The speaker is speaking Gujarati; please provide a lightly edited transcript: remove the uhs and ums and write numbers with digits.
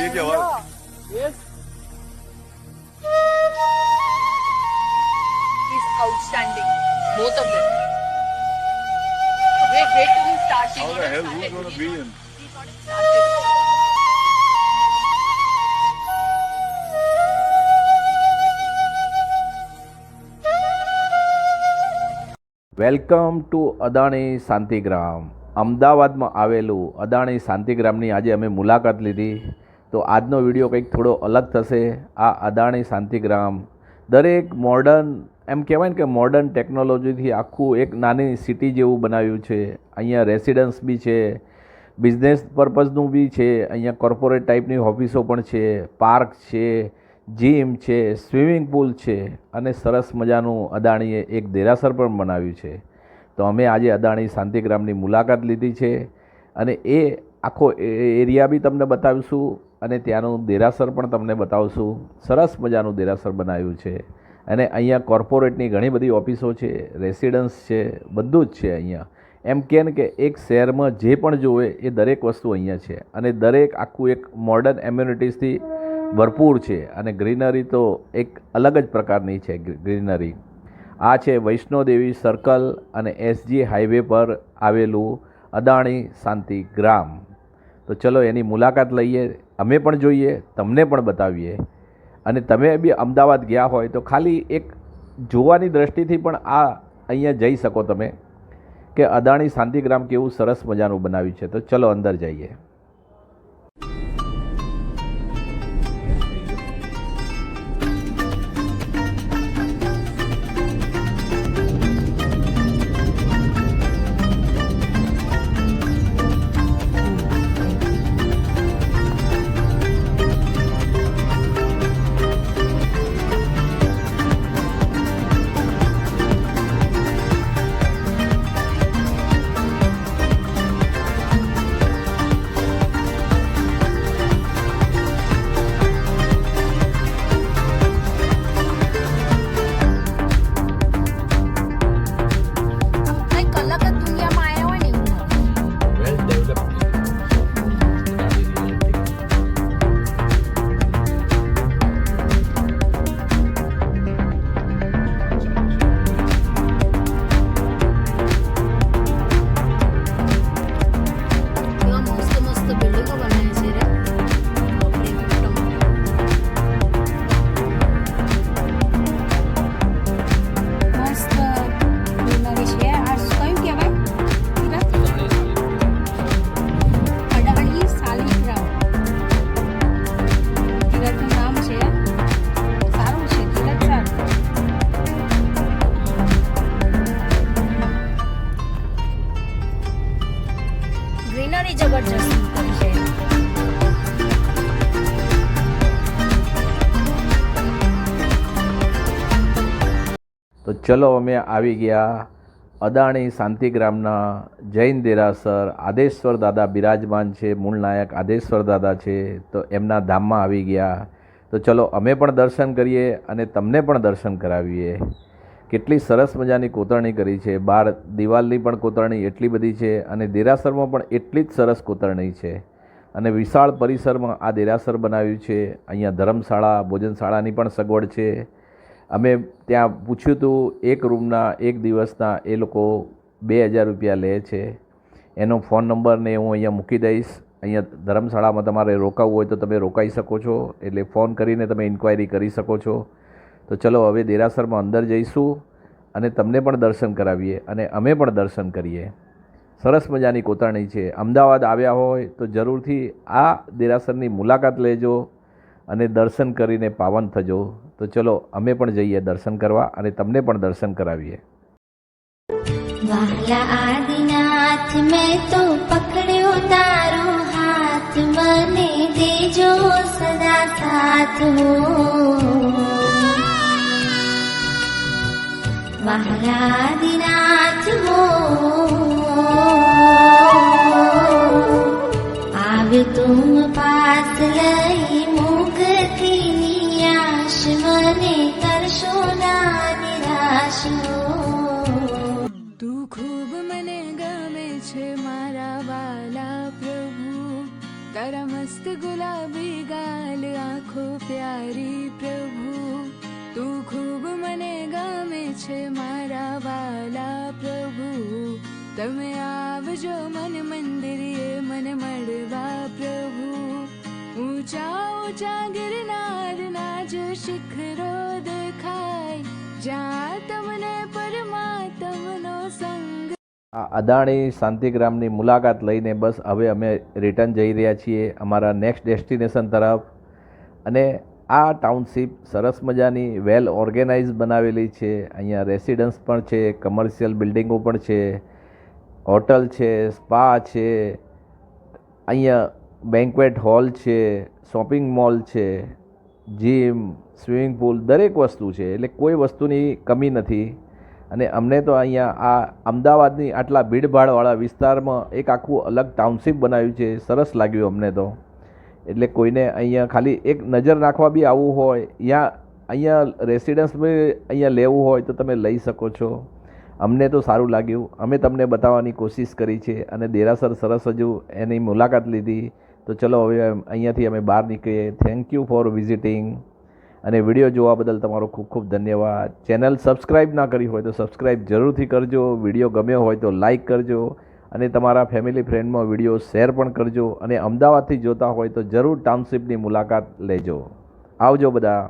लीजिए और He's outstanding, both of them. Wait till he starts. how the hell who's going to be in? He's not even started. Welcome to Adani Shantigram. અમદાવાદમાં આવેલું અદાણી શાંતિગ્રામની આજે અમે મુલાકાત લીધી. તો આજનો વિડીયો કંઈક થોડો અલગ થશે. આ અદાણી શાંતિગ્રામ દરેક મોડર્ન એમ કહેવાય ને કે મોડર્ન ટેકનોલોજીથી આખું એક નાની સિટી જેવું બનાવ્યું છે. અહીંયા રેસિડન્સ બી છે, બિઝનેસ પર્પઝનું બી છે, અહીંયા કોર્પોરેટ ટાઈપની ઓફિસો પણ છે, પાર્ક છે, જીમ છે, સ્વિમિંગ પુલ છે અને સરસ મજાનું અદાણીએ એક દેરાસર પણ બનાવ્યું છે. તો અમે આજે અદાણી શાંતિગ્રામની મુલાકાત લીધી છે અને એ આખો એરિયા બી તમને બતાવીશું અને ત્યાંનું દેરાસર પણ તમને બતાવશું. સરસ મજાનું દેરાસર બનાવ્યું છે અને અહીંયા કોર્પોરેટની ઘણી બધી ઓફિસો છે, રેસિડન્સ છે, બધું જ છે અહીંયા. એમ કહે ને કે એક શહેરમાં જે પણ જોવે એ દરેક વસ્તુ અહીંયા છે અને દરેક આખું એક મોડર્ન એમ્યુનિટીઝથી ભરપૂર છે અને ગ્રીનરી તો એક અલગ જ પ્રકારની છે ગ્રીનરી. આ છે વૈષ્ણોદેવી સર્કલ અને એસજી હાઈવે પર આવેલું અદાણી શાંતિગ્રામ. તો ચલો એની મુલાકાત લઈએ, અમે પણ જોઈએ, તમને પણ બતાવીએ. અને તમે બી અમદાવાદ ગયા હોય તો ખાલી એક જોવાની દ્રષ્ટિથી પણ આ અહીંયા જઈ શકો તમે કે અદાણી શાંતિગ્રામ કેવું સરસ મજાનું બનાવ્યું છે. તો ચલો અંદર જઈએ. ગ્રીનરી જબરજસ્ત છે. તો ચલો અમે આવી ગયા અદાણી શાંતિગ્રામના જૈન દેરાસર. આદેશ્વર દાદા બિરાજમાન છે, મૂળ નાયક આદેશ્વર દાદા છે. તો એમના ધામમાં આવી ગયા. તો ચલો અમે પણ દર્શન કરીએ અને તમને પણ દર્શન કરાવીએ. કેટલી સરસ મજાની કોતરણી કરી છે. બહાર દિવાલની પણ કોતરણી એટલી બધી છે અને દેરાસરમાં પણ એટલી જ સરસ કોતરણી છે અને વિશાળ પરિસરમાં આ દેરાસર બનાવ્યું છે. અહીંયા ધર્મશાળા, ભોજનશાળાની પણ સગવડ છે. અમે ત્યાં પૂછ્યું હતું, એક રૂમના એક દિવસના એ લોકો 2000 રૂપિયા લે છે. એનો ફોન નંબરને હું અહીંયા મૂકી દઈશ. અહીંયા ધર્મશાળામાં તમારે રોકાવું હોય તો તમે રોકાઈ શકો છો, એટલે ફોન કરીને તમે ઇન્ક્વાયરી કરી શકો છો. તો ચલો હવે દેરાસરમાં અંદર જઈશું અને તમને પણ દર્શન કરાવીએ અને અમે પણ દર્શન કરીએ. સરસ મજાની કોતરણી છે. અમદાવાદ આવ્યા હોય તો જરૂરથી આ દેરાસરની મુલાકાત લેજો અને દર્શન કરીને પાવન થજો. તો ચલો અમે પણ જઈએ દર્શન કરવા અને તમને પણ દર્શન કરાવીએ. વાલા આદિનાથ મેં તો પકડ્યો તારો હાથ, મને દેજો સદા સાથ હો. વાલા આદિનાથ હો, આવે તુમ પાસ લઈ મુક્તિ નિયાશ, મને કરશો ના નિરાશ હો. તું ખૂબ મને ગમે છે મારા વાલા પ્રભુ, તારા मस्त गुलाबी गाल आँखों प्यारी प्रभु તું ખૂબ મને ગમે છે મારા વાલા પ્રભુ તમે આવજો મન મંદિરે મને મળવા પ્રભુ ઊંચા ઊંચા ગિરનારના જ શિખરો દેખાય જ્યાં તમને પરમાત્મનો સંગ આ અદાણી શાંતિગ્રામની મુલાકાત લઈને બસ હવે અમે રિટર્ન જઈ રહ્યા છીએ અમારા નેક્સ્ટ ડેસ્ટિનેશન તરફ. અને આ ટાઉનશીપ સરસ મજાની વેલ ઓર્ગેનાઇઝ બનાવેલી છે. અહીંયા રેસિડન્સ પણ છે, કમર્શિયલ બિલ્ડિંગો પણ છે, હોટલ છે, સ્પા છે, અહીંયા બેન્ક્વેટ હોલ છે, શોપિંગ મોલ છે, જીમ, સ્વિમિંગ પુલ, દરેક વસ્તુ છે. એટલે કોઈ વસ્તુની કમી નથી. અને અમને તો અહીંયા આ અમદાવાદની આટલા ભીડભાડવાળા વિસ્તારમાં એક આખું અલગ ટાઉનશીપ બનાવ્યું છે. સરસ લાગ્યું અમને તો. એટલે કોઈને અહીંયા ખાલી એક નજર નાખવા બી આવવું હોય, અહીંયા રેસિડન્સ બી અહીંયા લેવું હોય તો તમે લઈ શકો છો. અમને તો સારું લાગ્યું. અમે તમને બતાવવાની કોશિશ કરી છે અને દેરાસર સરસ હજુ એની મુલાકાત લીધી. તો ચલો હવે અહીંયાથી અમે બહાર નીકળીએ. Thank you for visiting. અને વિડીયો જોવા બદલ તમારો ખૂબ ખૂબ ધન્યવાદ. ચેનલ સબસ્ક્રાઈબ ના કરી હોય તો સબસ્ક્રાઈબ જરૂરથી કરજો. વિડીયો ગમ્યો હોય તો લાઈક કરજો અને તમારા ફેમિલી ફ્રેન્ડમાં વિડીયો શેર પણ કરજો. અને અમદાવાદથી જોતા હોય તો જરૂર ટાઉનશીપની મુલાકાત લેજો. આવજો બધા.